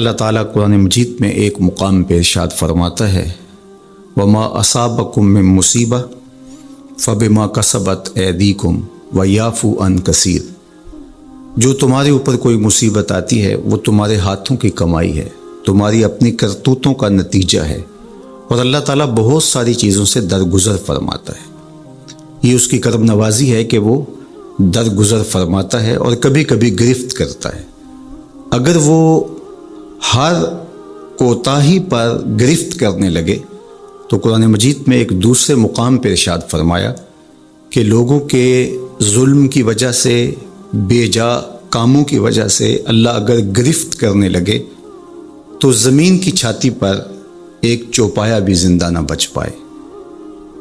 اللہ تعالیٰ قرآن مجید میں ایک مقام پہ ارشاد فرماتا ہے وما اصابکم من مصیبہ فبما کسبت ایدیکم ویعفو عن کثیر، جو تمہارے اوپر کوئی مصیبت آتی ہے وہ تمہارے ہاتھوں کی کمائی ہے، تمہاری اپنی کرتوتوں کا نتیجہ ہے، اور اللہ تعالیٰ بہت ساری چیزوں سے درگزر فرماتا ہے۔ یہ اس کی کرم نوازی ہے کہ وہ درگزر فرماتا ہے اور کبھی کبھی گرفت کرتا ہے۔ اگر وہ ہر کوتاہی پر گرفت کرنے لگے تو قرآن مجید میں ایک دوسرے مقام پہ ارشاد فرمایا کہ لوگوں کے ظلم کی وجہ سے، بے جا کاموں کی وجہ سے اللہ اگر گرفت کرنے لگے تو زمین کی چھاتی پر ایک چوپایا بھی زندہ نہ بچ پائے۔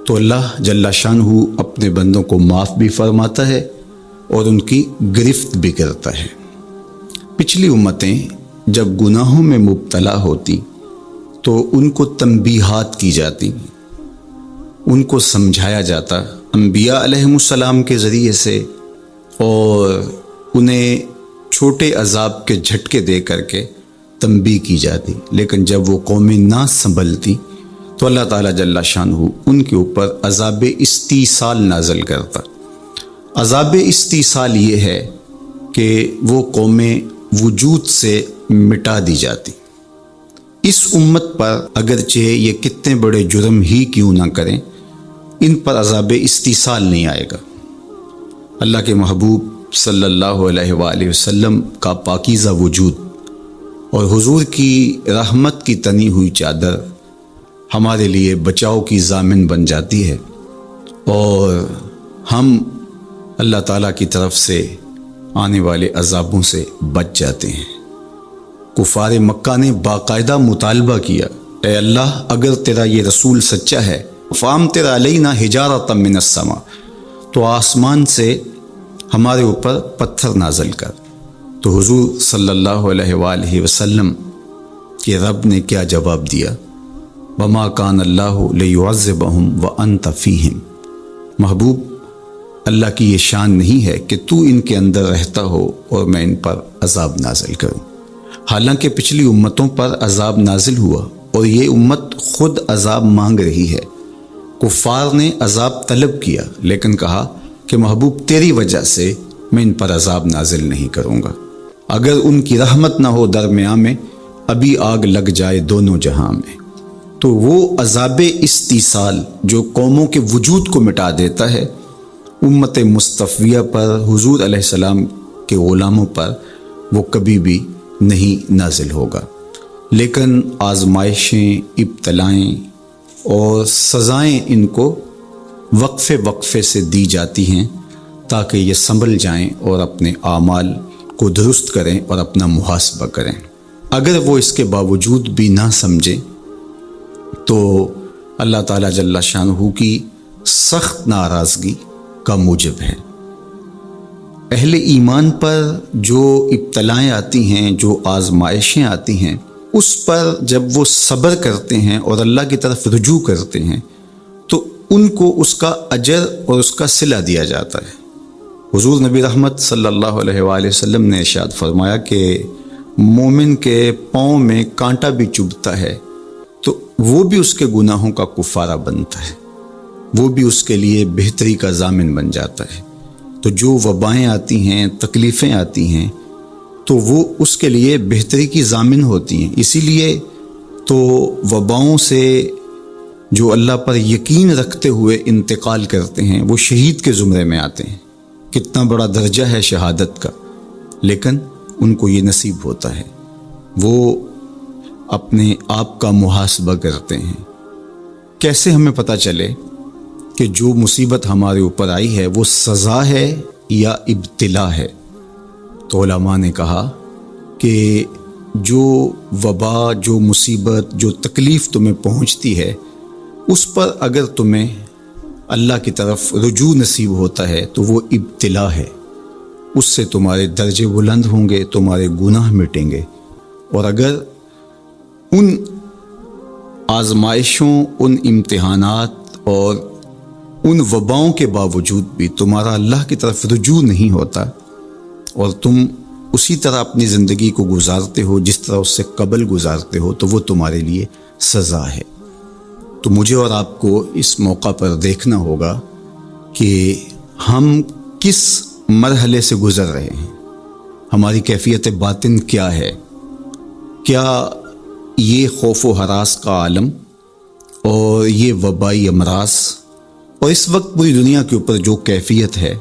تو اللہ جل شانہ اپنے بندوں کو معاف بھی فرماتا ہے اور ان کی گرفت بھی کرتا ہے۔ پچھلی امتیں جب گناہوں میں مبتلا ہوتی تو ان کو تنبیہات کی جاتی، ان کو سمجھایا جاتا انبیاء علیہم السلام کے ذریعے سے، اور انہیں چھوٹے عذاب کے جھٹکے دے کر کے تنبیہ کی جاتی۔ لیکن جب وہ قومیں نہ سنبھلتی تو اللہ تعالیٰ جل شانہ ان کے اوپر عذاب استیصال نازل کرتا۔ عذاب استیصال یہ ہے کہ وہ قومیں وجود سے مٹا دی جاتی۔ اس امت پر اگرچہ یہ کتنے بڑے جرم ہی کیوں نہ کریں، ان پر عذاب استیصال نہیں آئے گا۔ اللہ کے محبوب صلی اللہ علیہ وآلہ وسلم کا پاکیزہ وجود اور حضور کی رحمت کی تنی ہوئی چادر ہمارے لیے بچاؤ کی ضامن بن جاتی ہے، اور ہم اللہ تعالیٰ کی طرف سے آنے والے عذابوں سے بچ جاتے ہیں۔ کفار مکہ نے باقاعدہ مطالبہ کیا، اے اللہ اگر تیرا یہ رسول سچا ہے فامطر علینا حجارۃ من السماء، تو آسمان سے ہمارے اوپر پتھر نازل کر۔ تو حضور صلی اللہ علیہ وآلہ وسلم کے رب نے کیا جواب دیا؟ وما کان اللہ لیعذبہم وانت فیہم، محبوب اللہ کی یہ شان نہیں ہے کہ تو ان کے اندر رہتا ہو اور میں ان پر عذاب نازل کروں۔ حالانکہ پچھلی امتوں پر عذاب نازل ہوا اور یہ امت خود عذاب مانگ رہی ہے۔ کفار نے عذاب طلب کیا لیکن کہا کہ محبوب تیری وجہ سے میں ان پر عذاب نازل نہیں کروں گا، اگر ان کی رحمت نہ ہو درمیان میں ابھی آگ لگ جائے دونوں جہاں میں۔ تو وہ عذاب استیصال جو قوموں کے وجود کو مٹا دیتا ہے، امت مصطفیہ پر، حضور علیہ السلام کے غلاموں پر وہ کبھی بھی نہیں نازل ہوگا۔ لیکن آزمائشیں، ابتلائیں اور سزائیں ان کو وقفے وقفے سے دی جاتی ہیں تاکہ یہ سنبھل جائیں اور اپنے اعمال کو درست کریں اور اپنا محاسبہ کریں۔ اگر وہ اس کے باوجود بھی نہ سمجھیں تو اللہ تعالیٰ جل شانہ کی سخت ناراضگی کا موجب ہے۔ اہل ایمان پر جو ابتلائیں آتی ہیں، جو آزمائشیں آتی ہیں، اس پر جب وہ صبر کرتے ہیں اور اللہ کی طرف رجوع کرتے ہیں تو ان کو اس کا اجر اور اس کا صلہ دیا جاتا ہے۔ حضور نبی رحمت صلی اللہ علیہ وآلہ وسلم نے ارشاد فرمایا کہ مومن کے پاؤں میں کانٹا بھی چبھتا ہے تو وہ بھی اس کے گناہوں کا کفارہ بنتا ہے، وہ بھی اس کے لیے بہتری کا ضامن بن جاتا ہے۔ تو جو وبائیں آتی ہیں، تکلیفیں آتی ہیں، تو وہ اس کے لیے بہتری کی ضامن ہوتی ہیں۔ اسی لیے تو وباؤں سے جو اللہ پر یقین رکھتے ہوئے انتقال کرتے ہیں وہ شہید کے زمرے میں آتے ہیں۔ کتنا بڑا درجہ ہے شہادت کا، لیکن ان کو یہ نصیب ہوتا ہے۔ وہ اپنے آپ کا محاسبہ کرتے ہیں۔ کیسے ہمیں پتہ چلے کہ جو مصیبت ہمارے اوپر آئی ہے وہ سزا ہے یا ابتلا ہے؟ تو علماء نے کہا کہ جو وبا، جو مصیبت، جو تکلیف تمہیں پہنچتی ہے اس پر اگر تمہیں اللہ کی طرف رجوع نصیب ہوتا ہے تو وہ ابتلا ہے، اس سے تمہارے درجے بلند ہوں گے، تمہارے گناہ مٹیں گے۔ اور اگر ان آزمائشوں، ان امتحانات اور ان وباؤں کے باوجود بھی تمہارا اللہ کی طرف رجوع نہیں ہوتا اور تم اسی طرح اپنی زندگی کو گزارتے ہو جس طرح اس سے قبل گزارتے ہو تو وہ تمہارے لیے سزا ہے۔ تو مجھے اور آپ کو اس موقع پر دیکھنا ہوگا کہ ہم کس مرحلے سے گزر رہے ہیں، ہماری کیفیت باطن کیا ہے۔ کیا یہ خوف و ہراس کا عالم اور یہ وبائی امراض اور اس وقت پوری دنیا کے اوپر جو کیفیت ہے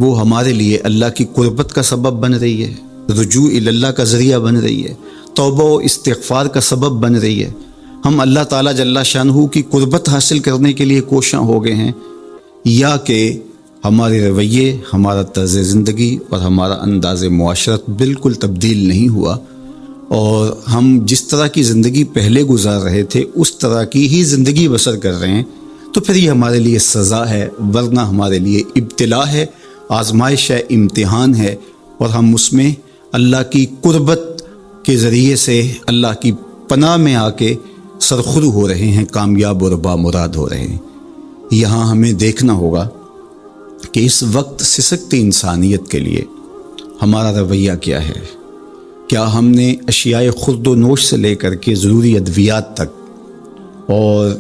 وہ ہمارے لیے اللہ کی قربت کا سبب بن رہی ہے، رجوع اللہ کا ذریعہ بن رہی ہے، توبہ و استغفار کا سبب بن رہی ہے؟ ہم اللہ تعالیٰ جل شانہ کی قربت حاصل کرنے کے لیے کوشاں ہو گئے ہیں، یا کہ ہمارے رویے، ہمارا طرز زندگی اور ہمارا انداز معاشرت بالکل تبدیل نہیں ہوا اور ہم جس طرح کی زندگی پہلے گزار رہے تھے اس طرح کی ہی زندگی بسر کر رہے ہیں؟ تو پھر یہ ہمارے لیے سزا ہے، ورنہ ہمارے لیے ابتلا ہے، آزمائش ہے، امتحان ہے، اور ہم اس میں اللہ کی قربت کے ذریعے سے اللہ کی پناہ میں آ کے سرخرو ہو رہے ہیں، کامیاب اور بامراد ہو رہے ہیں۔ یہاں ہمیں دیکھنا ہوگا کہ اس وقت سسکتی انسانیت کے لیے ہمارا رویہ کیا ہے۔ کیا ہم نے اشیاء خورد و نوش سے لے کر کے ضروری ادویات تک اور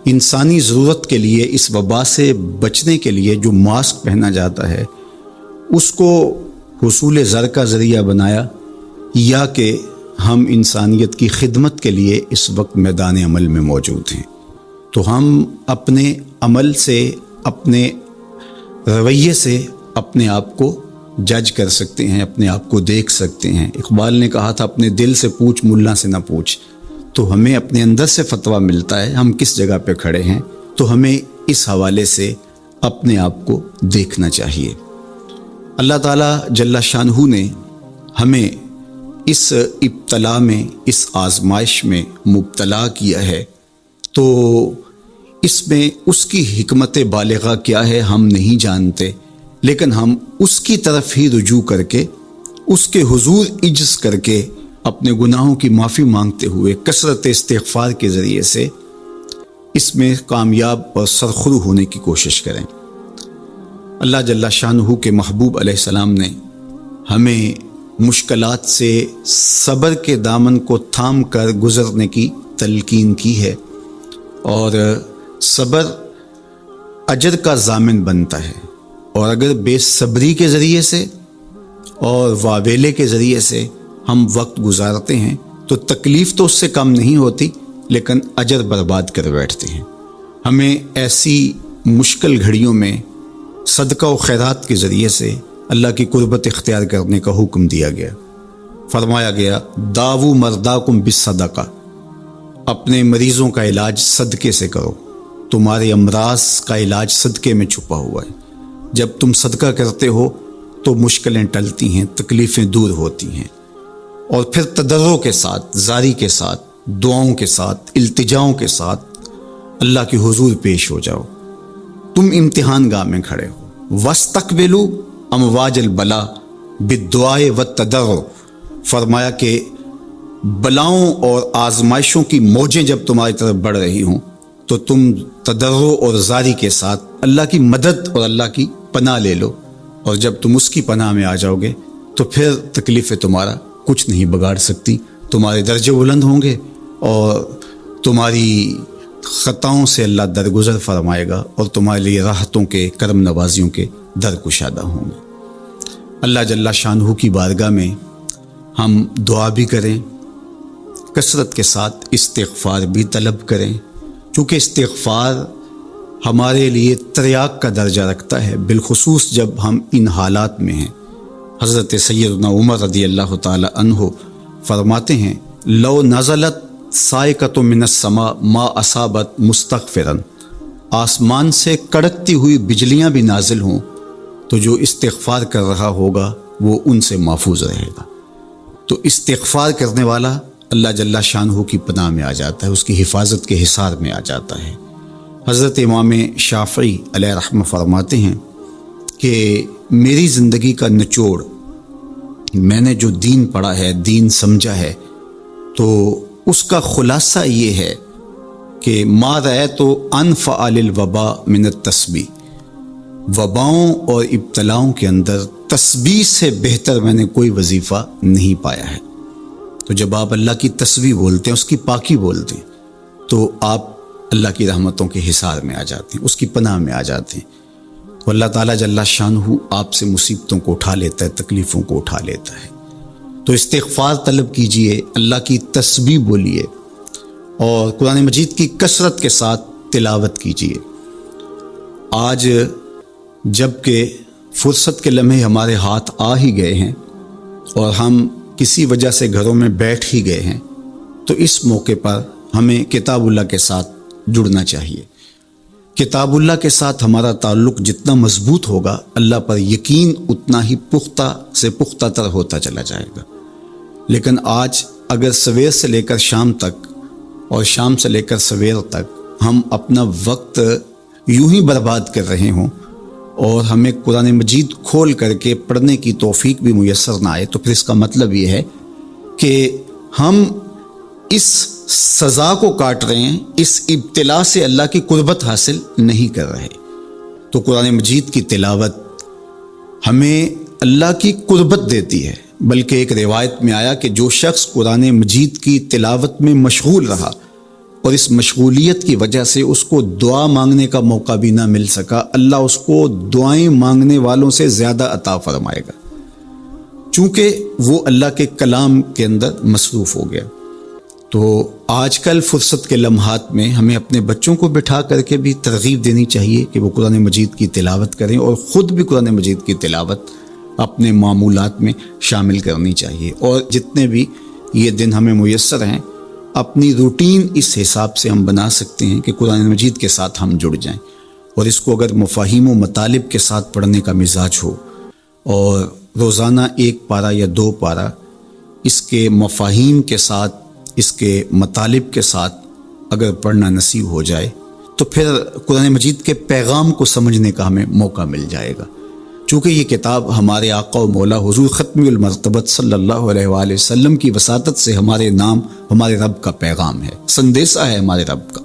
انسانی ضرورت کے لیے اس وبا سے بچنے کے لیے جو ماسک پہنا جاتا ہے اس کو حصول زر کا ذریعہ بنایا، یا کہ ہم انسانیت کی خدمت کے لیے اس وقت میدان عمل میں موجود ہیں؟ تو ہم اپنے عمل سے، اپنے رویے سے اپنے آپ کو جج کر سکتے ہیں، اپنے آپ کو دیکھ سکتے ہیں۔ اقبال نے کہا تھا اپنے دل سے پوچھ، ملا سے نہ پوچھ۔ تو ہمیں اپنے اندر سے فتویٰ ملتا ہے ہم کس جگہ پہ کھڑے ہیں، تو ہمیں اس حوالے سے اپنے آپ کو دیکھنا چاہیے۔ اللہ تعالیٰ جل شانہ نے ہمیں اس ابتلا میں، اس آزمائش میں مبتلا کیا ہے، تو اس میں اس کی حکمت بالغہ کیا ہے ہم نہیں جانتے، لیکن ہم اس کی طرف ہی رجوع کر کے، اس کے حضور عجز کر کے، اپنے گناہوں کی معافی مانگتے ہوئے کثرت استغفار کے ذریعے سے اس میں کامیاب اور سرخرو ہونے کی کوشش کریں۔ اللہ جل شانہ کے محبوب علیہ السلام نے ہمیں مشکلات سے صبر کے دامن کو تھام کر گزرنے کی تلقین کی ہے، اور صبر اجر کا ضامن بنتا ہے، اور اگر بے صبری کے ذریعے سے اور واویلے کے ذریعے سے ہم وقت گزارتے ہیں تو تکلیف تو اس سے کم نہیں ہوتی، لیکن اجر برباد کر بیٹھتے ہیں۔ ہمیں ایسی مشکل گھڑیوں میں صدقہ و خیرات کے ذریعے سے اللہ کی قربت اختیار کرنے کا حکم دیا گیا۔ فرمایا گیا داو مرداکم بالصدقہ، اپنے مریضوں کا علاج صدقے سے کرو، تمہارے امراض کا علاج صدقے میں چھپا ہوا ہے۔ جب تم صدقہ کرتے ہو تو مشکلیں ٹلتی ہیں، تکلیفیں دور ہوتی ہیں، اور پھر تضرع کے ساتھ، زاری کے ساتھ، دعاؤں کے ساتھ، التجاؤں کے ساتھ اللہ کے حضور پیش ہو جاؤ۔ تم امتحان گاہ میں کھڑے ہو، وَاسْتَقْبِلُوا امواج البلا بالدعاء والتضرع، فرمایا کہ بلاؤں اور آزمائشوں کی موجیں جب تمہاری طرف بڑھ رہی ہوں تو تم تضرع اور زاری کے ساتھ اللہ کی مدد اور اللہ کی پناہ لے لو، اور جب تم اس کی پناہ میں آ جاؤ گے تو پھر تکلیفیں تمہارا کچھ نہیں بگاڑ سکتی، تمہارے درجے بلند ہوں گے اور تمہاری خطاؤں سے اللہ درگزر فرمائے گا، اور تمہارے لیے راحتوں کے، کرم نوازیوں کے در کشادہ ہوں گے۔ اللہ جل شانہ کی بارگاہ میں ہم دعا بھی کریں، کثرت کے ساتھ استغفار بھی طلب کریں، چونکہ استغفار ہمارے لیے تریاق کا درجہ رکھتا ہے، بالخصوص جب ہم ان حالات میں ہیں۔ حضرت سیدنا عمر رضی اللہ تعالی عنہ فرماتے ہیں لو نزلت صاعقۃ من السماء ما اصابت مستغفرا، آسمان سے کڑکتی ہوئی بجلیاں بھی نازل ہوں تو جو استغفار کر رہا ہوگا وہ ان سے محفوظ رہے گا۔ تو استغفار کرنے والا اللہ جل شانہ کی پناہ میں آ جاتا ہے، اس کی حفاظت کے حصار میں آ جاتا ہے۔ حضرت امام شافعی علیہ رحمہ فرماتے ہیں کہ میری زندگی کا نچوڑ، میں نے جو دین پڑھا ہے، دین سمجھا ہے، تو اس کا خلاصہ یہ ہے کہ ما رأیت انفع للوباء من التسبیح، وباؤں اور ابتلاؤں کے اندر تسبیح سے بہتر میں نے کوئی وظیفہ نہیں پایا ہے۔ تو جب آپ اللہ کی تسبیح بولتے ہیں، اس کی پاکی بولتے ہیں، تو آپ اللہ کی رحمتوں کے حصار میں آ جاتے ہیں، اس کی پناہ میں آ جاتے ہیں۔ تو اللہ تعالیٰ جل شانہ آپ سے مصیبتوں کو اٹھا لیتا ہے، تکلیفوں کو اٹھا لیتا ہے۔ تو استغفار طلب کیجئے، اللہ کی تسبیح بولیے، اور قرآن مجید کی کثرت کے ساتھ تلاوت کیجئے۔ آج جب کہ فرصت کے لمحے ہمارے ہاتھ آ ہی گئے ہیں اور ہم کسی وجہ سے گھروں میں بیٹھ ہی گئے ہیں، تو اس موقع پر ہمیں کتاب اللہ کے ساتھ جڑنا چاہیے۔ کتاب اللہ کے ساتھ ہمارا تعلق جتنا مضبوط ہوگا، اللہ پر یقین اتنا ہی پختہ سے پختہ تر ہوتا چلا جائے گا۔ لیکن آج اگر سویر سے لے کر شام تک اور شام سے لے کر سویر تک ہم اپنا وقت یوں ہی برباد کر رہے ہوں اور ہمیں قرآن مجید کھول کر کے پڑھنے کی توفیق بھی میسر نہ آئے، تو پھر اس کا مطلب یہ ہے کہ ہم اس سزا کو کاٹ رہے ہیں، اس ابتلا سے اللہ کی قربت حاصل نہیں کر رہے۔ تو قرآن مجید کی تلاوت ہمیں اللہ کی قربت دیتی ہے، بلکہ ایک روایت میں آیا کہ جو شخص قرآن مجید کی تلاوت میں مشغول رہا اور اس مشغولیت کی وجہ سے اس کو دعا مانگنے کا موقع بھی نہ مل سکا، اللہ اس کو دعائیں مانگنے والوں سے زیادہ عطا فرمائے گا، چونکہ وہ اللہ کے کلام کے اندر مصروف ہو گیا۔ تو آج کل فرصت کے لمحات میں ہمیں اپنے بچوں کو بٹھا کر کے بھی ترغیب دینی چاہیے کہ وہ قرآن مجید کی تلاوت کریں، اور خود بھی قرآن مجید کی تلاوت اپنے معمولات میں شامل کرنی چاہیے۔ اور جتنے بھی یہ دن ہمیں میسر ہیں، اپنی روٹین اس حساب سے ہم بنا سکتے ہیں کہ قرآن مجید کے ساتھ ہم جڑ جائیں، اور اس کو اگر مفاہیم و مطالب کے ساتھ پڑھنے کا مزاج ہو، اور روزانہ 1 پارہ یا 2 پارہ اس کے مفاہیم کے ساتھ، اس کے مطالب کے ساتھ اگر پڑھنا نصیب ہو جائے، تو پھر قرآن مجید کے پیغام کو سمجھنے کا ہمیں موقع مل جائے گا۔ چونکہ یہ کتاب ہمارے آقا و مولا حضور ختم المرتبت صلی اللہ علیہ وآلہ وسلم کی وساطت سے ہمارے نام ہمارے رب کا پیغام ہے، سندیسہ ہے ہمارے رب کا۔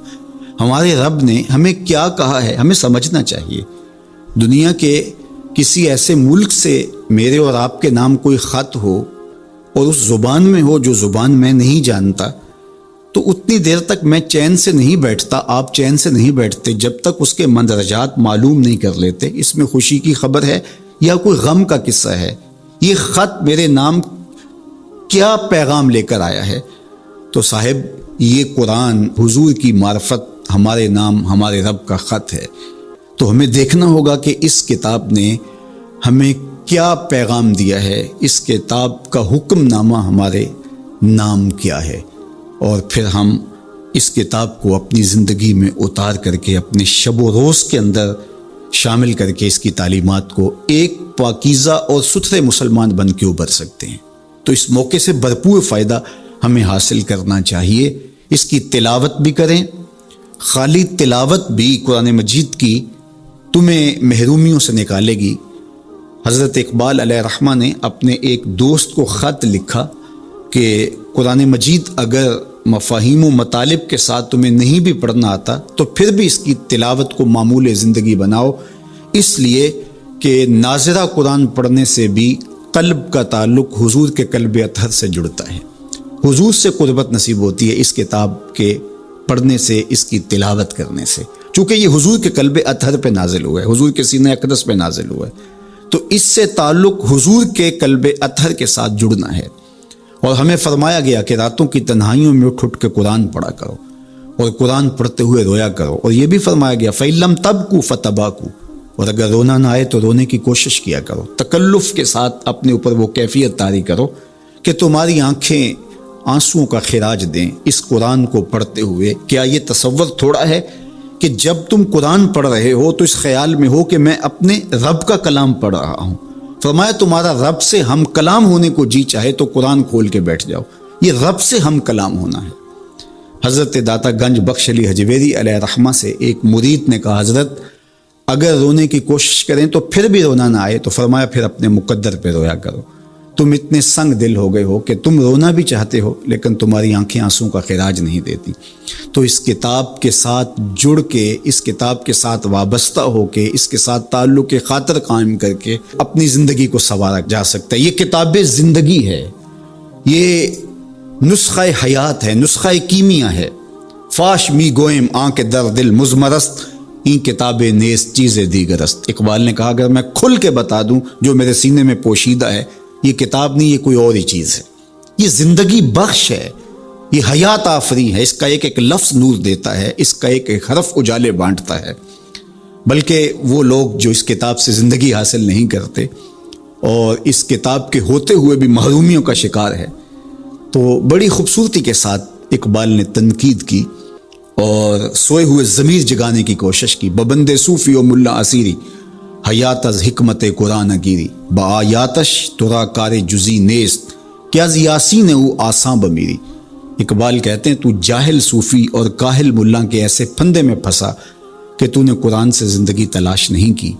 ہمارے رب نے ہمیں کیا کہا ہے ہمیں سمجھنا چاہیے۔ دنیا کے کسی ایسے ملک سے میرے اور آپ کے نام کوئی خط ہو اور اس زبان میں ہو جو زبان میں نہیں جانتا، تو اتنی دیر تک میں چین سے نہیں بیٹھتا، آپ چین سے نہیں بیٹھتے جب تک اس کے مندرجات معلوم نہیں کر لیتے، اس میں خوشی کی خبر ہے یا کوئی غم کا قصہ ہے، یہ خط میرے نام کیا پیغام لے کر آیا ہے۔ تو صاحب یہ قرآن حضور کی معرفت ہمارے نام ہمارے رب کا خط ہے، تو ہمیں دیکھنا ہوگا کہ اس کتاب نے ہمیں کیا پیغام دیا ہے، اس کتاب کا حکم نامہ ہمارے نام کیا ہے، اور پھر ہم اس کتاب کو اپنی زندگی میں اتار کر کے اپنے شب و روز کے اندر شامل کر کے اس کی تعلیمات کو ایک پاکیزہ اور ستھرے مسلمان بن کے ابھر سکتے ہیں۔ تو اس موقع سے بھرپور فائدہ ہمیں حاصل کرنا چاہیے، اس کی تلاوت بھی کریں۔ خالی تلاوت بھی قرآن مجید کی تمہیں محرومیوں سے نکالے گی۔ حضرت اقبال علیہ الرحمہ نے اپنے ایک دوست کو خط لکھا کہ قرآن مجید اگر مفاہیم و مطالب کے ساتھ تمہیں نہیں بھی پڑھنا آتا تو پھر بھی اس کی تلاوت کو معمول زندگی بناؤ، اس لیے کہ ناظرہ قرآن پڑھنے سے بھی قلب کا تعلق حضور کے قلب اطہر سے جڑتا ہے، حضور سے قربت نصیب ہوتی ہے اس کتاب کے پڑھنے سے، اس کی تلاوت کرنے سے، چونکہ یہ حضور کے قلب اطہر پہ نازل ہوا ہے، حضور کے سینہ اقدس پہ نازل ہوا ہے، تو اس سے تعلق حضور کے قلب اطہر کے ساتھ جڑنا ہے۔ اور ہمیں فرمایا گیا کہ راتوں کی تنہائیوں میں اٹھ کے قرآن پڑھا کرو اور قرآن پڑھتے ہوئے رویا کرو، اور یہ بھی فرمایا گیا فَإِن لَمْ تَبْكُوا فَتَبَاكُوا، اور اگر رونا نہ آئے تو رونے کی کوشش کیا کرو، تکلف کے ساتھ اپنے اوپر وہ کیفیت طاری کرو کہ تمہاری آنکھیں آنسوؤں کا خراج دیں اس قرآن کو پڑھتے ہوئے۔ کیا یہ تصور تھوڑا ہے کہ جب تم قرآن پڑھ رہے ہو تو اس خیال میں ہو کہ میں اپنے رب کا کلام پڑھ رہا ہوں؟ فرمایا تمہارا رب سے ہم کلام ہونے کو جی چاہے تو قرآن کھول کے بیٹھ جاؤ، یہ رب سے ہم کلام ہونا ہے۔ حضرت داتا گنج بخش علی حجویری علیہ الرحمہ سے ایک مرید نے کہا حضرت اگر رونے کی کوشش کریں تو پھر بھی رونا نہ آئے تو فرمایا پھر اپنے مقدر پہ رویا کرو۔ تم اتنے سنگ دل ہو گئے ہو کہ تم رونا بھی چاہتے ہو لیکن تمہاری آنکھیں آنسوں کا خراج نہیں دیتی۔ تو اس کتاب کے ساتھ جڑ کے، اس کتاب کے ساتھ وابستہ ہو کے، اس کے ساتھ تعلق خاطر قائم کر کے اپنی زندگی کو سنوارا جا سکتا ہے۔ یہ کتاب زندگی ہے، یہ نسخہ حیات ہے، نسخہ کیمیا ہے۔ فاش می گوئم آنکھ در دل مزمرست، این کتاب نیز چیز دیگرست۔ اقبال نے کہا اگر میں کھل کے بتا دوں جو میرے سینے میں پوشیدہ ہے، یہ کتاب نہیں، یہ کوئی اور ہی چیز ہے۔ یہ زندگی بخش ہے، یہ حیات آفریں ہے۔ اس کا ایک ایک لفظ نور دیتا ہے، اس کا ایک ایک حرف اجالے بانٹتا ہے۔ بلکہ وہ لوگ جو اس کتاب سے زندگی حاصل نہیں کرتے اور اس کتاب کے ہوتے ہوئے بھی محرومیوں کا شکار ہے، تو بڑی خوبصورتی کے ساتھ اقبال نے تنقید کی اور سوئے ہوئے ضمیر جگانے کی کوشش کی۔ ببند صوفی و ملا اسیری حیات از حکمت قرآن گیری، با آیاتش ترا کار جزی نیست، کیا یاسین او آساں بمیری۔ اقبال کہتے ہیں تو جاہل صوفی اور کاہل ملا کے ایسے پھندے میں پھنسا کہ تو نے قرآن سے زندگی تلاش نہیں کی۔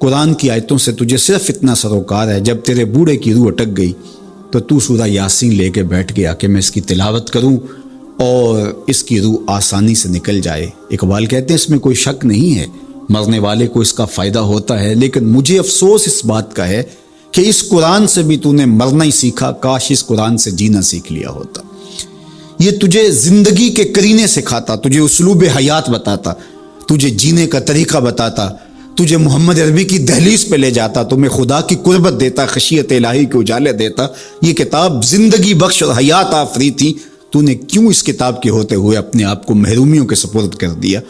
قرآن کی آیتوں سے تجھے صرف اتنا سروکار ہے، جب تیرے بوڑھے کی روح اٹک گئی تو سورہ یاسین لے کے بیٹھ گیا کہ میں اس کی تلاوت کروں اور اس کی روح آسانی سے نکل جائے۔ اقبال کہتے ہیں اس میں کوئی شک نہیں ہے، مرنے والے کو اس کا فائدہ ہوتا ہے، لیکن مجھے افسوس اس بات کا ہے کہ اس قرآن سے بھی تو نے مرنا ہی سیکھا، کاش اس قرآن سے جینا سیکھ لیا ہوتا۔ یہ تجھے زندگی کے قرینے سکھاتا، تجھے اسلوب حیات بتاتا، تجھے جینے کا طریقہ بتاتا، تجھے محمد عربی کی دہلیز پہ لے جاتا، تمہیں خدا کی قربت دیتا، خشیت الہی کے اجالے دیتا۔ یہ کتاب زندگی بخش اور حیات آفری تھی، تو نے کیوں اس کتاب کے ہوتے ہوئے اپنے آپ کو محرومیوں کے سپرد کر دیا؟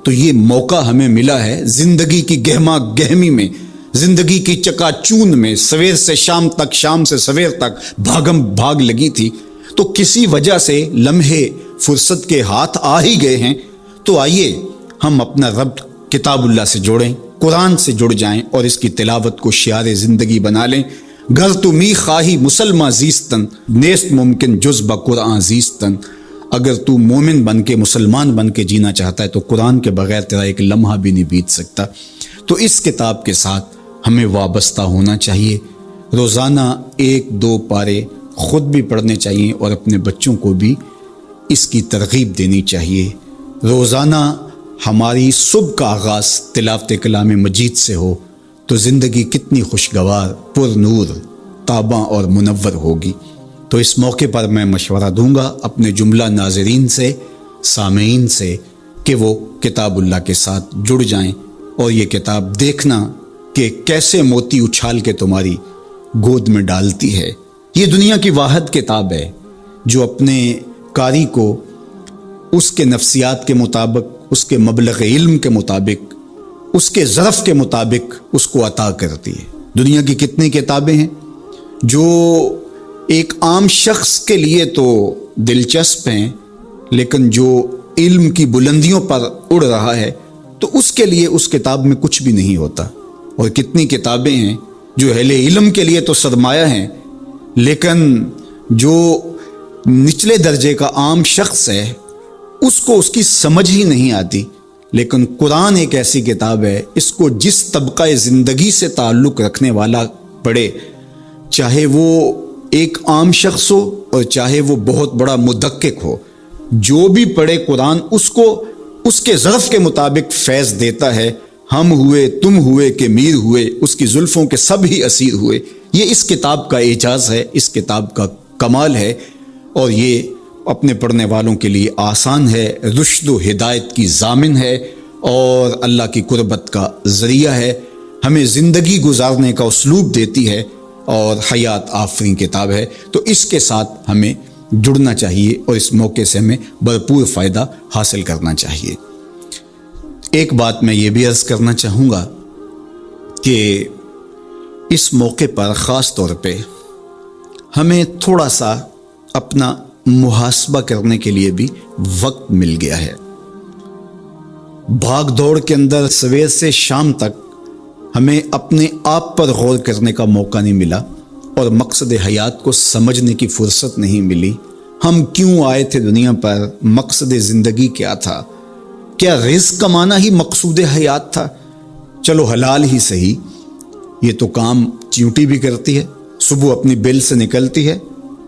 تو یہ موقع ہمیں ملا ہے زندگی کی گہما گہمی میں، زندگی کی چکا چون میں، سویر سے شام تک، شام سے سویر تک بھاگم بھاگ لگی تھی، تو کسی وجہ سے لمحے فرصت کے ہاتھ آ ہی گئے ہیں۔ تو آئیے ہم اپنا ربط کتاب اللہ سے جوڑیں، قرآن سے جڑ جائیں اور اس کی تلاوت کو شعار زندگی بنا لیں۔ گھر تو می خواہی مسلمہ زیستن، نیست ممکن جز بقرآن زیستن۔ اگر تو مومن بن کے، مسلمان بن کے جینا چاہتا ہے تو قرآن کے بغیر تیرا ایک لمحہ بھی نہیں بیت سکتا۔ تو اس کتاب کے ساتھ ہمیں وابستہ ہونا چاہیے، روزانہ 1-2 پارے خود بھی پڑھنے چاہیے اور اپنے بچوں کو بھی اس کی ترغیب دینی چاہیے۔ روزانہ ہماری صبح کا آغاز تلاوت کلام مجید سے ہو تو زندگی کتنی خوشگوار، پر نور، تاباں اور منور ہوگی۔ تو اس موقع پر میں مشورہ دوں گا اپنے جملہ ناظرین سے، سامعین سے، کہ وہ کتاب اللہ کے ساتھ جڑ جائیں اور یہ کتاب دیکھنا کہ کیسے موتی اچھال کے تمہاری گود میں ڈالتی ہے۔ یہ دنیا کی واحد کتاب ہے جو اپنے قاری کو اس کے نفسیات کے مطابق، اس کے مبلغ علم کے مطابق، اس کے ظرف کے مطابق اس کو عطا کرتی ہے۔ دنیا کی کتنی کتابیں ہیں جو ایک عام شخص کے لیے تو دلچسپ ہیں، لیکن جو علم کی بلندیوں پر اڑ رہا ہے تو اس کے لیے اس کتاب میں کچھ بھی نہیں ہوتا۔ اور کتنی کتابیں ہیں جو اہل علم کے لیے تو سرمایہ ہیں، لیکن جو نچلے درجے کا عام شخص ہے اس کو اس کی سمجھ ہی نہیں آتی۔ لیکن قرآن ایک ایسی کتاب ہے، اس کو جس طبقہ زندگی سے تعلق رکھنے والا پڑھے، چاہے وہ ایک عام شخص ہو اور چاہے وہ بہت بڑا مدقق ہو، جو بھی پڑھے قرآن اس کو اس کے ظرف کے مطابق فیض دیتا ہے۔ ہم ہوئے، تم ہوئے کہ میر ہوئے، اس کی زلفوں کے سب ہی اسیر ہوئے۔ یہ اس کتاب کا اعجاز ہے، اس کتاب کا کمال ہے، اور یہ اپنے پڑھنے والوں کے لیے آسان ہے، رشد و ہدایت کی ضامن ہے اور اللہ کی قربت کا ذریعہ ہے، ہمیں زندگی گزارنے کا اسلوب دیتی ہے اور حیات آفریں کتاب ہے۔ تو اس کے ساتھ ہمیں جڑنا چاہیے اور اس موقع سے ہمیں بھرپور فائدہ حاصل کرنا چاہیے۔ ایک بات میں یہ بھی عرض کرنا چاہوں گا کہ اس موقع پر خاص طور پہ ہمیں تھوڑا سا اپنا محاسبہ کرنے کے لیے بھی وقت مل گیا ہے۔ بھاگ دوڑ کے اندر سویر سے شام تک ہمیں اپنے آپ پر غور کرنے کا موقع نہیں ملا اور مقصد حیات کو سمجھنے کی فرصت نہیں ملی۔ ہم کیوں آئے تھے دنیا پر؟ مقصد زندگی کیا تھا؟ کیا رزق کمانا ہی مقصود حیات تھا؟ چلو حلال ہی صحیح، یہ تو کام چیونٹی بھی کرتی ہے، صبح اپنی بیل سے نکلتی ہے،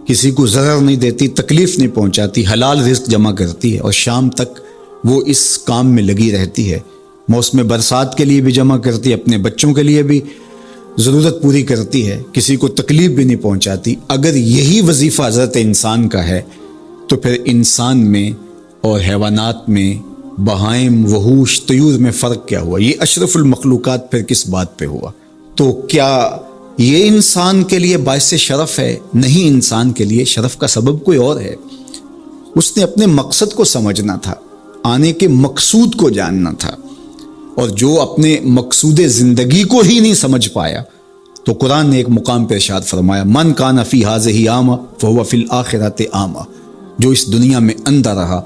کسی کو ضرر نہیں دیتی، تکلیف نہیں پہنچاتی، حلال رزق جمع کرتی ہے، اور شام تک وہ اس کام میں لگی رہتی ہے۔ موسم برسات کے لیے بھی جمع کرتی ہے، اپنے بچوں کے لیے بھی ضرورت پوری کرتی ہے، کسی کو تکلیف بھی نہیں پہنچاتی۔ اگر یہی وظیفہ حضرت انسان کا ہے تو پھر انسان میں اور حیوانات میں، بہائم، وحوش، طیور میں فرق کیا ہوا؟ یہ اشرف المخلوقات پھر کس بات پہ ہوا؟ تو کیا یہ انسان کے لیے باعث شرف ہے؟ نہیں، انسان کے لیے شرف کا سبب کوئی اور ہے۔ اس نے اپنے مقصد کو سمجھنا تھا، آنے کے مقصود کو جاننا تھا، اور جو اپنے مقصود زندگی کو ہی نہیں سمجھ پایا تو قرآن نے ایک مقام پہ ارشاد فرمایا، من کان فی ہذہ اعمی فہو فی الآخرۃ اعمی، جو اس دنیا میں اندھا رہا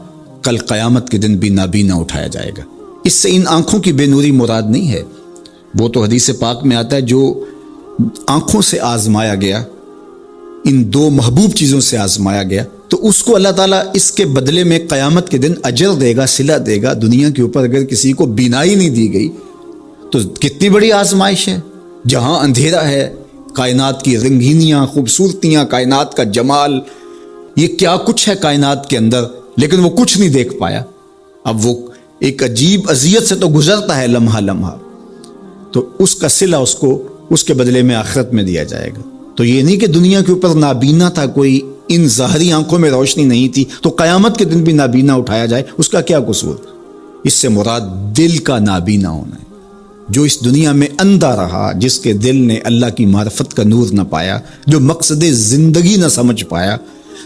کل قیامت کے دن بھی نابینا اٹھایا جائے گا۔ اس سے ان آنکھوں کی بے نوری مراد نہیں ہے، وہ تو حدیث پاک میں آتا ہے جو آنکھوں سے آزمایا گیا، ان دو محبوب چیزوں سے آزمایا گیا، تو اس کو اللہ تعالیٰ اس کے بدلے میں قیامت کے دن اجر دے گا، صلہ دے گا۔ دنیا کے اوپر اگر کسی کو بینائی نہیں دی گئی تو کتنی بڑی آزمائش ہے۔ جہاں اندھیرا ہے، کائنات کی رنگینیاں، خوبصورتیاں، کائنات کا جمال، یہ کیا کچھ ہے کائنات کے اندر، لیکن وہ کچھ نہیں دیکھ پایا۔ اب وہ ایک عجیب اذیت سے تو گزرتا ہے لمحہ لمحہ، تو اس کا صلہ اس کو اس کے بدلے میں آخرت میں دیا جائے گا۔ تو یہ نہیں کہ دنیا کے اوپر نابینا تھا کوئی، ان ظاہری آنکھوں میں روشنی نہیں تھی تو قیامت کے دن بھی نابینا اٹھایا جائے، اس کا کیا قصور؟ اس سے مراد دل کا نابینا ہونا ہے۔ جو اس دنیا میں اندھا رہا، جس کے دل نے اللہ کی معرفت کا نور نہ پایا، جو مقصد زندگی نہ سمجھ پایا،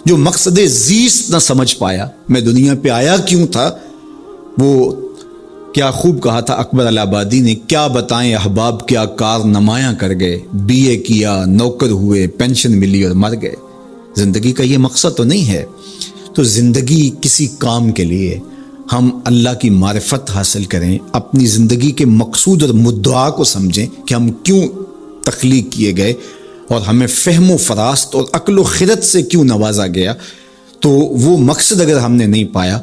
جو مقصد زیست نہ سمجھ پایا، میں دنیا پہ آیا کیوں تھا، وہ کیا خوب کہا تھا اکبر الآبادی نے، کیا بتائیں احباب کیا کار نمایاں کر گئے، بی اے کیا، نوکر ہوئے، پینشن ملی اور مر گئے۔ زندگی کا یہ مقصد تو نہیں ہے۔ تو زندگی کسی کام کے لیے ہم اللہ کی معرفت حاصل کریں، اپنی زندگی کے مقصود اور مدعا کو سمجھیں کہ ہم کیوں تخلیق کیے گئے، اور ہمیں فہم و فراست اور عقل و خرد سے کیوں نوازا گیا۔ تو وہ مقصد اگر ہم نے نہیں پایا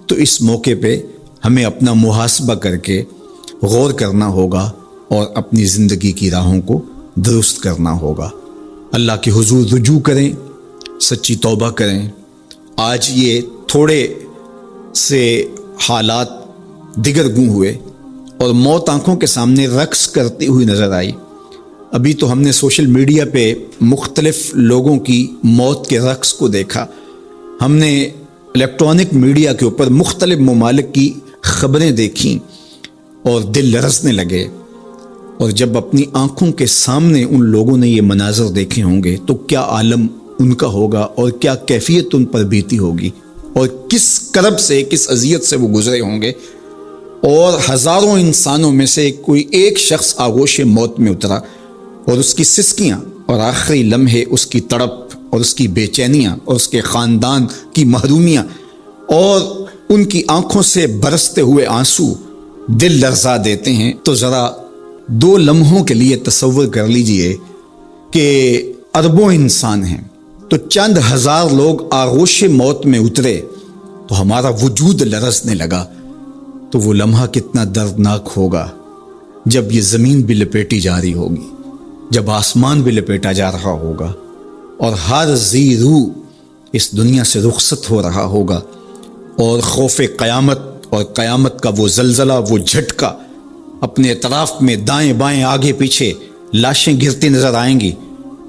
تو اس موقع پہ ہمیں اپنا محاسبہ کر کے غور کرنا ہوگا اور اپنی زندگی کی راہوں کو درست کرنا ہوگا۔ اللہ کے حضور رجوع کریں، سچی توبہ کریں۔ آج یہ تھوڑے سے حالات دگرگوں ہوئے اور موت آنکھوں کے سامنے رقص کرتی ہوئی نظر آئی۔ ابھی تو ہم نے سوشل میڈیا پہ مختلف لوگوں کی موت کے رقص کو دیکھا، ہم نے الیکٹرانک میڈیا کے اوپر مختلف ممالک کی خبریں دیکھیں اور دل لرزنے لگے۔ اور جب اپنی آنکھوں کے سامنے ان لوگوں نے یہ مناظر دیکھے ہوں گے تو کیا عالم ان کا ہوگا اور کیا کیفیت ان پر بیتی ہوگی، اور کس کرب سے، کس اذیت سے وہ گزرے ہوں گے۔ اور ہزاروں انسانوں میں سے کوئی ایک شخص آغوش موت میں اترا، اور اس کی سسکیاں اور آخری لمحے اس کی تڑپ اور اس کی بے چینیاں اور اس کے خاندان کی محرومیاں اور ان کی آنکھوں سے برستے ہوئے آنسو دل لرزا دیتے ہیں۔ تو ذرا دو لمحوں کے لیے تصور کر لیجئے کہ اربوں انسان ہیں، تو چند ہزار لوگ آغوش موت میں اترے تو ہمارا وجود لرزنے لگا، تو وہ لمحہ کتنا دردناک ہوگا جب یہ زمین بھی لپیٹی جا رہی ہوگی، جب آسمان بھی لپیٹا جا رہا ہوگا، اور ہر ذی روح اس دنیا سے رخصت ہو رہا ہوگا، اور خوف قیامت اور قیامت کا وہ زلزلہ، وہ جھٹکا، اپنے اطراف میں دائیں بائیں آگے پیچھے لاشیں گرتی نظر آئیں گی،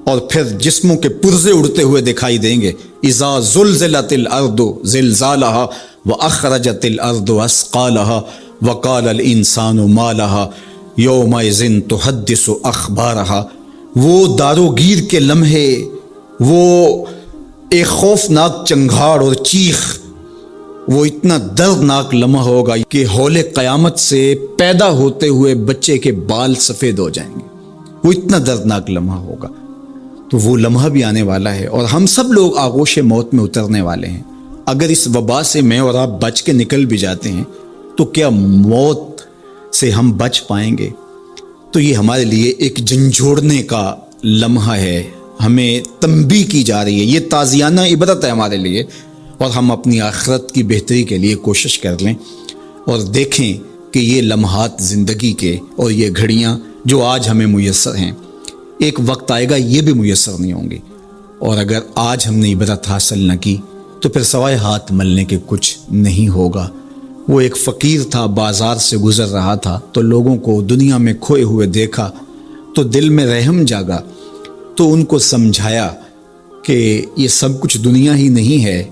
اور پھر جسموں کے پرزے اڑتے ہوئے دکھائی دیں گے۔ اذا زلزلت الارض زلزالها واخرجت الارض اثقالها وقال الانسان ما لها یومئذ تحدث اخبارها۔ وہ داروگیر کے لمحے، وہ ایک خوفناک چنگھاڑ اور چیخ، وہ اتنا دردناک لمحہ ہوگا کہ ہول قیامت سے پیدا ہوتے ہوئے بچے کے بال سفید ہو جائیں گے۔ وہ اتنا دردناک لمحہ ہوگا۔ تو وہ لمحہ بھی آنے والا ہے، اور ہم سب لوگ آغوش موت میں اترنے والے ہیں۔ اگر اس وبا سے میں اور آپ بچ کے نکل بھی جاتے ہیں تو کیا موت سے ہم بچ پائیں گے؟ تو یہ ہمارے لیے ایک جھنجھوڑنے کا لمحہ ہے، ہمیں تنبیہ کی جا رہی ہے، یہ تازیانہ عبرت ہے ہمارے لیے، اور ہم اپنی آخرت کی بہتری کے لیے کوشش کر لیں اور دیکھیں کہ یہ لمحات زندگی کے اور یہ گھڑیاں جو آج ہمیں میسر ہیں، ایک وقت آئے گا یہ بھی میسر نہیں ہوں گی، اور اگر آج ہم نے عبرت حاصل نہ کی تو پھر سوائے ہاتھ ملنے کے کچھ نہیں ہوگا۔ وہ ایک فقیر تھا، بازار سے گزر رہا تھا تو لوگوں کو دنیا میں کھوئے ہوئے دیکھا تو دل میں رحم جاگا، تو ان کو سمجھایا کہ یہ سب کچھ دنیا ہی نہیں ہے،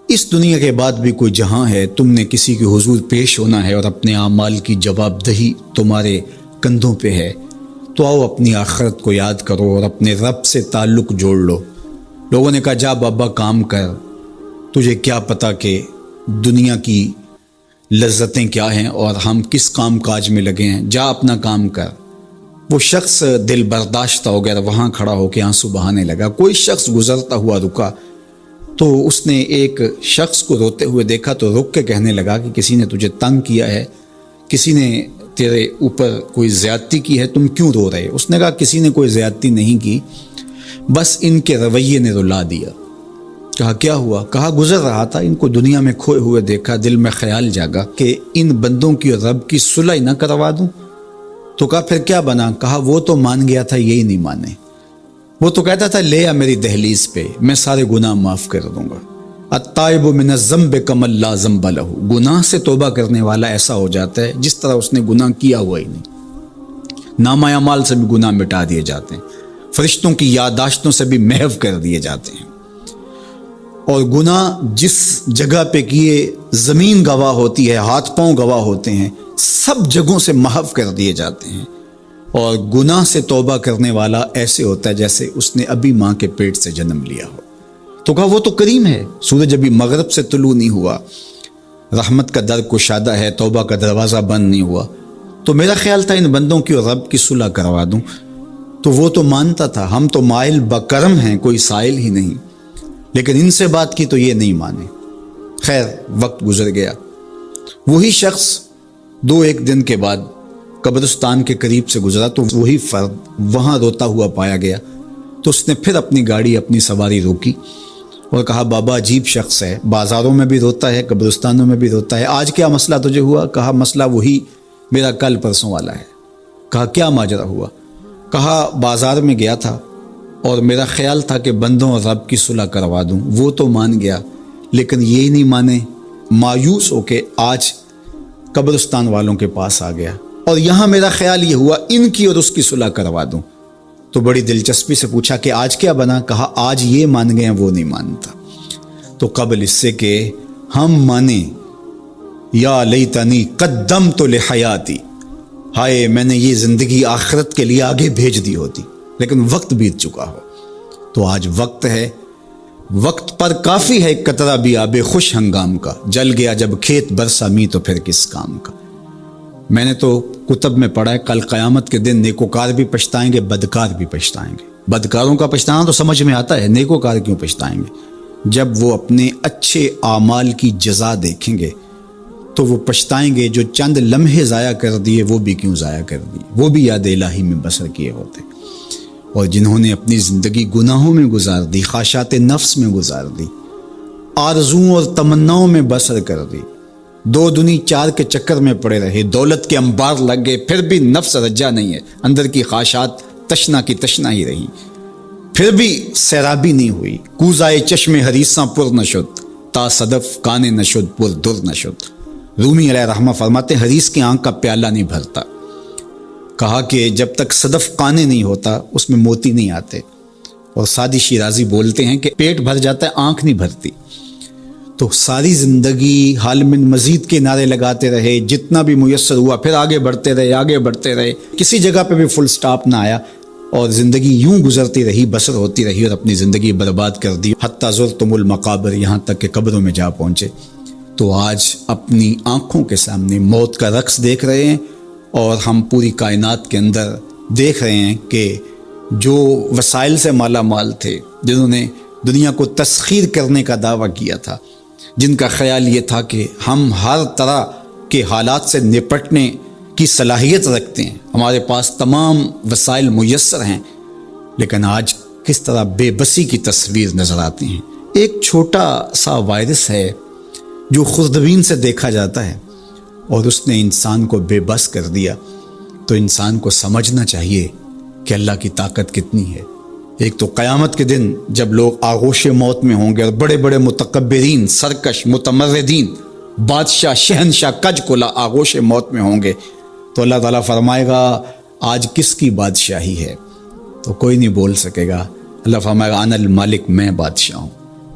اس دنیا کے بعد بھی کوئی جہاں ہے، تم نے کسی کے حضور پیش ہونا ہے اور اپنے اعمال کی جواب دہی تمہارے کندھوں پہ ہے، تو آؤ اپنی آخرت کو یاد کرو اور اپنے رب سے تعلق جوڑ لو۔ لوگوں نے کہا جا بابا کام کر، تجھے کیا پتا کہ دنیا کی لذتیں کیا ہیں اور ہم کس کام کاج میں لگے ہیں، جا اپنا کام کر۔ وہ شخص دل برداشتہ ہو گیا، وہاں کھڑا ہو کے آنسو بہانے لگا۔ کوئی شخص گزرتا ہوا رکا تو اس نے ایک شخص کو روتے ہوئے دیکھا تو رک کے کہنے لگا کہ کسی نے تجھے تنگ کیا ہے، کسی نے تیرے اوپر کوئی زیادتی کی ہے، تم کیوں رو رہے؟ اس نے کہا کسی نے کوئی زیادتی نہیں کی، بس ان کے رویے نے رلا دیا۔ کہا کیا ہوا؟ کہا گزر رہا تھا، ان کو دنیا میں کھوئے ہوئے دیکھا، دل میں خیال جاگا کہ ان بندوں کی اور رب کی صلح نہ کروا دوں۔ تو کہا پھر کیا بنا؟ کہا وہ تو مان گیا تھا، یہی نہیں مانے۔ وہ تو کہتا تھا لے آ میری دہلیز پہ، میں سارے گناہ معاف کر دوں گا۔ التائب من الذنب کمن لا ذنب لہ، گناہ سے توبہ کرنے والا ایسا ہو جاتا ہے جس طرح اس نے گناہ کیا ہوا ہی نہیں۔ نامہ اعمال سے بھی گناہ مٹا دیے جاتے ہیں، فرشتوں کی یادداشتوں سے بھی محو کر دیے جاتے ہیں، اور گناہ جس جگہ پہ کیے زمین گواہ ہوتی ہے، ہاتھ پاؤں گواہ ہوتے ہیں، سب جگہوں سے محو کر دیے جاتے ہیں۔ اور گناہ سے توبہ کرنے والا ایسے ہوتا ہے جیسے اس نے ابھی ماں کے پیٹ سے جنم لیا ہو۔ تو کہا وہ تو کریم ہے، سورج ابھی مغرب سے طلوع نہیں ہوا، رحمت کا در کشادہ ہے، توبہ کا دروازہ بند نہیں ہوا، تو میرا خیال تھا ان بندوں کی اور رب کی صلح کروا دوں۔ تو وہ تو مانتا تھا ہم تو مائل بکرم ہیں، کوئی سائل ہی نہیں، لیکن ان سے بات کی تو یہ نہیں مانے۔ خیر وقت گزر گیا، وہی شخص دو ایک دن کے بعد قبرستان کے قریب سے گزرا تو وہی فرد وہاں روتا ہوا پایا گیا۔ تو اس نے پھر اپنی گاڑی، اپنی سواری روکی اور کہا بابا عجیب شخص ہے، بازاروں میں بھی روتا ہے، قبرستانوں میں بھی روتا ہے، آج کیا مسئلہ تجھے ہوا؟ کہا مسئلہ وہی میرا کل پرسوں والا ہے۔ کہا کیا ماجرا ہوا؟ کہا بازار میں گیا تھا اور میرا خیال تھا کہ بندوں اور رب کی صلح کروا دوں، وہ تو مان گیا لیکن یہی نہیں مانے، مایوس ہو کے آج قبرستان والوں کے پاس آ گیا اور یہاں میرا خیال یہ ہوا ان کی اور اس کی صلح کروا دوں۔ تو بڑی دلچسپی سے پوچھا کہ آج کیا بنا؟ کہا آج یہ مان گئے ہیں، وہ نہیں مانتا۔ تو قبل اس سے کہ ہم مانیں، یا لیتنی قدمت لحیاتی، ہائے میں نے یہ زندگی آخرت کے لیے آگے بھیج دی ہوتی، لیکن وقت بیت چکا ہو۔ تو آج وقت ہے، وقت پر کافی ہے ایک قطرہ بھی آب خوش ہنگام کا، جل گیا جب کھیت برسا می تو پھر کس کام کا۔ میں نے تو کتب میں پڑھا ہے کل قیامت کے دن نیکوکار بھی پچھتائیں گے، بدکار بھی پچھتائیں گے۔ بدکاروں کا پچھتانا تو سمجھ میں آتا ہے، نیکوکار کیوں پچھتائیں گے؟ جب وہ اپنے اچھے اعمال کی جزا دیکھیں گے تو وہ پچھتائیں گے، جو چند لمحے ضائع کر دیے وہ بھی کیوں ضائع کر دیے، وہ بھی یاد الہی میں بسر کیے ہوتے، اور جنہوں نے اپنی زندگی گناہوں میں گزار دی، خواہشات نفس میں گزار دی، آرزوؤں اور تمناؤں میں بسر کر دی، دو دنی چار کے چکر میں پڑے رہے، دولت کے انبار لگ گئے، پھر بھی نفس رجا نہیں ہے، اندر کی خواہشات تشنا کی تشنا ہی رہی، پھر بھی سیرابی نہیں ہوئی، کوزائے چشم حریصاں پر نشد، تا صدف کانے نشد پر در نشد۔ رومی علیہ رحمہ فرماتے ہیں حریص کی آنکھ کا پیالہ نہیں بھرتا۔ کہا کہ جب تک صدف قانے نہیں ہوتا اس میں موتی نہیں آتے، اور سادی شیرازی بولتے ہیں کہ پیٹ بھر جاتا ہے آنکھ نہیں بھرتی۔ تو ساری زندگی حال من مزید کے نعرے لگاتے رہے، جتنا بھی میسر ہوا پھر آگے بڑھتے رہے، آگے بڑھتے رہے، کسی جگہ پہ بھی فل سٹاپ نہ آیا، اور زندگی یوں گزرتی رہی، بسر ہوتی رہی، اور اپنی زندگی برباد کر دی، حتی زرتم المقابر، یہاں تک کہ قبروں میں جا پہنچے۔ تو آج اپنی آنکھوں کے سامنے موت کا رقص دیکھ رہے ہیں، اور ہم پوری کائنات کے اندر دیکھ رہے ہیں کہ جو وسائل سے مالا مال تھے، جنہوں نے دنیا کو تسخیر کرنے کا دعویٰ کیا تھا، جن کا خیال یہ تھا کہ ہم ہر طرح کے حالات سے نپٹنے کی صلاحیت رکھتے ہیں، ہمارے پاس تمام وسائل میسر ہیں، لیکن آج کس طرح بے بسی کی تصویر نظر آتی ہیں۔ ایک چھوٹا سا وائرس ہے جو خوردبین سے دیکھا جاتا ہے، اور اس نے انسان کو بے بس کر دیا۔ تو انسان کو سمجھنا چاہیے کہ اللہ کی طاقت کتنی ہے۔ ایک تو قیامت کے دن جب لوگ آغوش موت میں ہوں گے اور بڑے بڑے متکبرین، سرکش، متمردین، بادشاہ، شہنشاہ، کج کلا آغوش موت میں ہوں گے، تو اللہ تعالیٰ فرمائے گا آج کس کی بادشاہی ہے؟ تو کوئی نہیں بول سکے گا۔ اللہ فرمائے گا انا المالک، میں بادشاہ ہوں۔